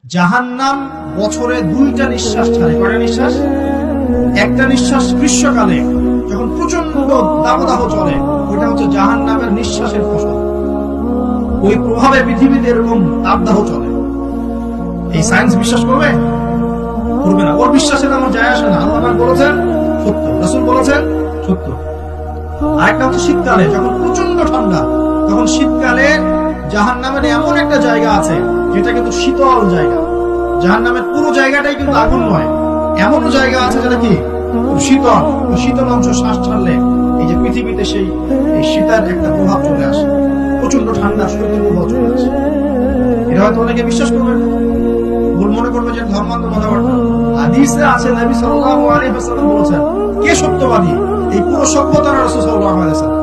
জাহান্নাম বছরে 2টা নিঃশ্বাস ছাড়ে। কয়টা নিঃশ্বাস? একটা নিঃশ্বাস গ্রীষ্মকালে যখন প্রচন্ড দাবদাহ চলে, ওইটা হচ্ছে জাহান্নামের নিঃশ্বাসের ফসল। ওই প্রভাবে পৃথিবীতে এরকম তাপদাহ চলে। এই সায়েন্স বিশ্বাস করবে? করবে না। ওর বিশ্বাসের আমার যায় আসে না। আল্লাহ বলেছেন সত্য, রাসূল বলেছেন সত্য। আরেকটা হচ্ছে শীতকালে যখন প্রচন্ড ঠান্ডা, তখন শীতকালে জাহান্নামের এমন একটা জায়গা আছে যেটা কিন্তু শীতল জায়গা। জাহান্নামের পুরো জায়গাটাই কিন্তু আগুন নয়, এমন জায়গা আছে যেটা কি শীতল। শীতল অংশ শ্বাস ছাড়লে এই যে পৃথিবীতে সেই শীতের একটা প্রভাব চলে আসে, প্রচন্ড ঠান্ডা শীতের প্রভাব চলে আসে। এটা হয়তো অনেকে বিশ্বাস করবে, ভুল মনে করবে যে ধর্মান্ধ কথাবার্তা। হাদিসে আছে নবী সাল্লাল্লাহু আলাইহি ওয়াসাল্লাম বলেছেন, কে সত্যবাদী? এই পুরো সভ্যতার রাসূল সাল্লাল্লাহু আলাইহি ওয়াসাল্লাম।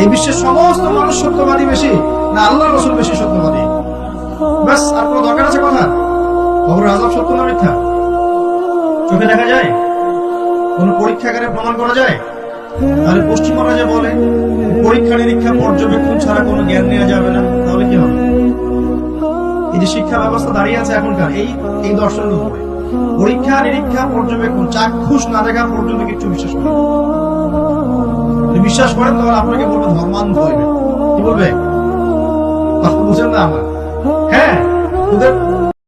এই বিশ্বের সমস্ত মানুষ সত্যবাদী বেশি না আল্লাহর রাসূল বেশি সত্যবাদী? বাস, আর কোনো দরকার আছে কথা? কবরের আযাব সত্য না মিথ্যা? চোখে দেখা যায়? কোন পরীক্ষাগারে প্রমাণ করা যায়? তাহলে পশ্চিমারা যে বলে পরীক্ষা নিরীক্ষা পর্যবেক্ষণ ছাড়া কোনো জ্ঞান নেওয়া যাবে না, তাহলে কি হবে? এই যে শিক্ষা ব্যবস্থা দাঁড়িয়ে আছে এখনকার এই দর্শনের উপরে, পরীক্ষা নিরীক্ষা পর্যবেক্ষণ চাক্ষুষ না দেখা পর্যন্ত কিছু বিশ্বাস করে। বিশ্বাস করেন তাহলে আপনাকে বলবে ধর্মান্ধ হইবে। কি বলবে? বুঝেন না আমার? হ্যাঁ, ওদের